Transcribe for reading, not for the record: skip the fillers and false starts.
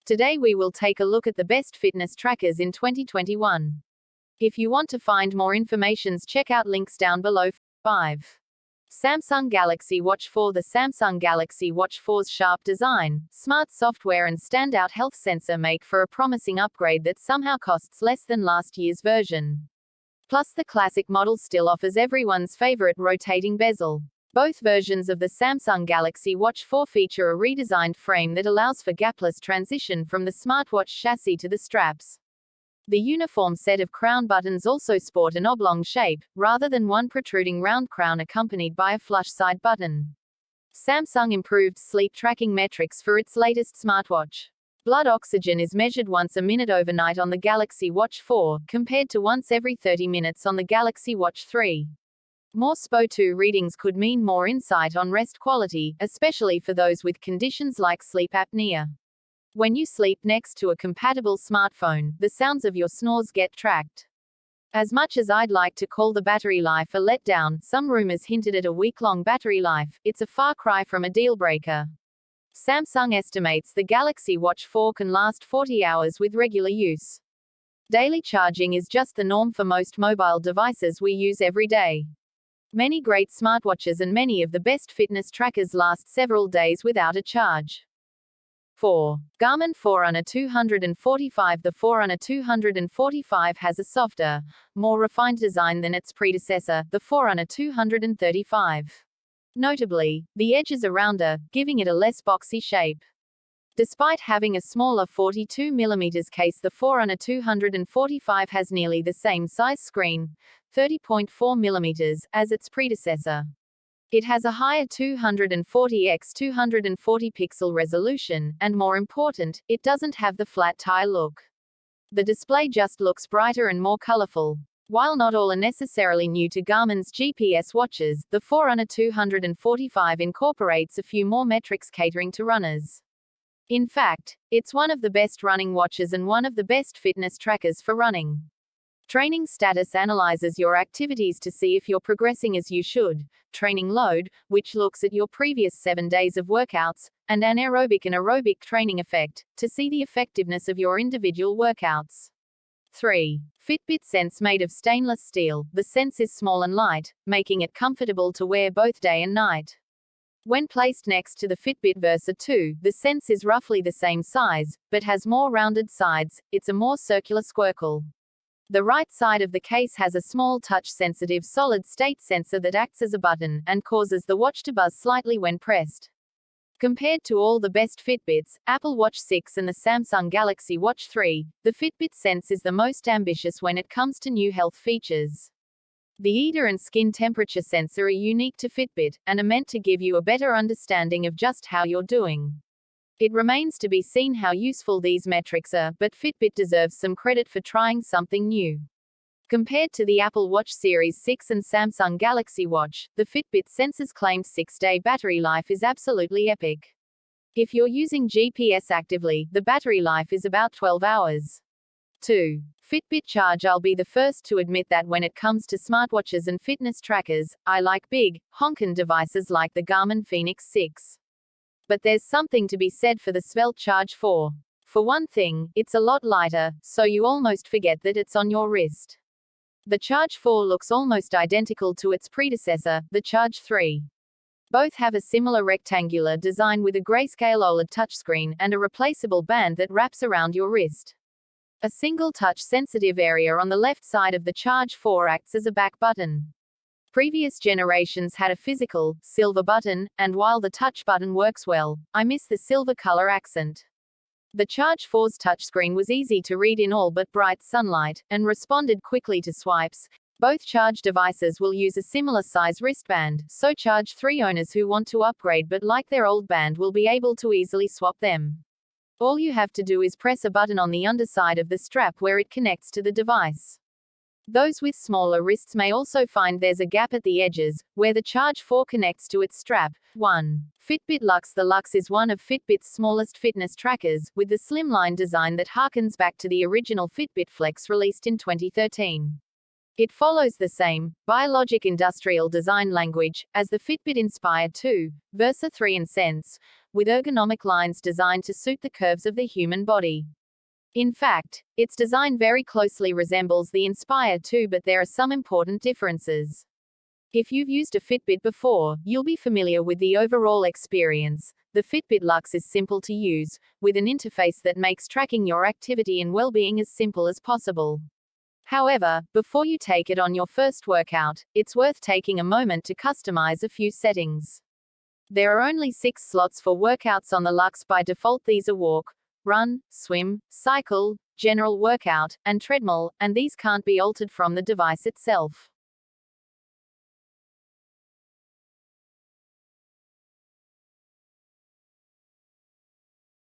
Today we will take a look at the best fitness trackers in 2021. If you want to find more information, check out links down below. 5. Samsung Galaxy Watch 4. The Samsung Galaxy Watch 4's sharp design, smart software and standout health sensor make for a promising upgrade that somehow costs less than last year's version. Plus the classic model still offers everyone's favorite rotating bezel. Both versions of the Samsung Galaxy Watch 4 feature a redesigned frame that allows for gapless transition from the smartwatch chassis to the straps. The uniform set of crown buttons also sport an oblong shape, rather than one protruding round crown accompanied by a flush side button. Samsung improved sleep tracking metrics for its latest smartwatch. Blood oxygen is measured once a minute overnight on the Galaxy Watch 4, compared to once every 30 minutes on the Galaxy Watch 3. More SPO2 readings could mean more insight on rest quality, especially for those with conditions like sleep apnea. When you sleep next to a compatible smartphone, the sounds of your snores get tracked. As much as I'd like to call the battery life a letdown, some rumors hinted at a week-long battery life. It's a far cry from a deal-breaker. Samsung estimates the Galaxy Watch 4 can last 40 hours with regular use. Daily charging is just the norm for most mobile devices we use every day. Many great smartwatches and many of the best fitness trackers last several days without a charge. 4. Garmin Forerunner 245. The Forerunner 245 has a softer, more refined design than its predecessor, the Forerunner 235. Notably, the edges are rounder, giving it a less boxy shape. Despite having a smaller 42mm case, the Forerunner 245 has nearly the same size screen, 30.4mm, as its predecessor. It has a higher 240 x 240 pixel resolution, and more important, it doesn't have the flat tire look. The display just looks brighter and more colorful. While not all are necessarily new to Garmin's GPS watches, the Forerunner 245 incorporates a few more metrics catering to runners. In fact, it's one of the best running watches and one of the best fitness trackers for running. Training status analyzes your activities to see if you're progressing as you should, training load, which looks at your previous 7 days of workouts, and anaerobic and aerobic training effect, to see the effectiveness of your individual workouts. 3. Fitbit Sense. Made of stainless steel, the Sense is small and light, making it comfortable to wear both day and night. When placed next to the Fitbit Versa 2, the Sense is roughly the same size, but has more rounded sides. It's a more circular squircle. The right side of the case has a small touch-sensitive solid-state sensor that acts as a button, and causes the watch to buzz slightly when pressed. Compared to all the best Fitbits, Apple Watch 6 and the Samsung Galaxy Watch 3, the Fitbit Sense is the most ambitious when it comes to new health features. The EDA and skin temperature sensor are unique to Fitbit, and are meant to give you a better understanding of just how you're doing. It remains to be seen how useful these metrics are, but Fitbit deserves some credit for trying something new. Compared to the Apple Watch Series 6 and Samsung Galaxy Watch, the Fitbit Sense's claimed 6-day battery life is absolutely epic. If you're using GPS actively, the battery life is about 12 hours. 2. Fitbit Charge. I'll be the first to admit that when it comes to smartwatches and fitness trackers, I like big, honkin' devices like the Garmin Fenix 6. But there's something to be said for the svelte Charge 4. For one thing, it's a lot lighter, so you almost forget that it's on your wrist. The Charge 4 looks almost identical to its predecessor, the Charge 3. Both have a similar rectangular design with a grayscale OLED touchscreen and a replaceable band that wraps around your wrist. A single touch-sensitive area on the left side of the Charge 4 acts as a back button. Previous generations had a physical, silver button, and while the touch button works well, I miss the silver color accent. The Charge 4's touchscreen was easy to read in all but bright sunlight, and responded quickly to swipes. Both Charge devices will use a similar size wristband, so Charge 3 owners who want to upgrade but like their old band will be able to easily swap them. All you have to do is press a button on the underside of the strap where it connects to the device. Those with smaller wrists may also find there's a gap at the edges, where the Charge 4 connects to its strap. 1. Fitbit Luxe. The Luxe is one of Fitbit's smallest fitness trackers, with the slimline design that harkens back to the original Fitbit Flex released in 2013. It follows the same, biologic industrial design language, as the Fitbit Inspire 2, Versa 3 and Sense, with ergonomic lines designed to suit the curves of the human body. In fact, its design very closely resembles the Inspire 2, but there are some important differences. If you've used a Fitbit before, you'll be familiar with the overall experience. The Fitbit Luxe is simple to use, with an interface that makes tracking your activity and well-being as simple as possible. However, before you take it on your first workout, it's worth taking a moment to customize a few settings. There are only 6 slots for workouts on the Luxe by default. These are walk, run, swim, cycle, general workout, and treadmill, and these can't be altered from the device itself.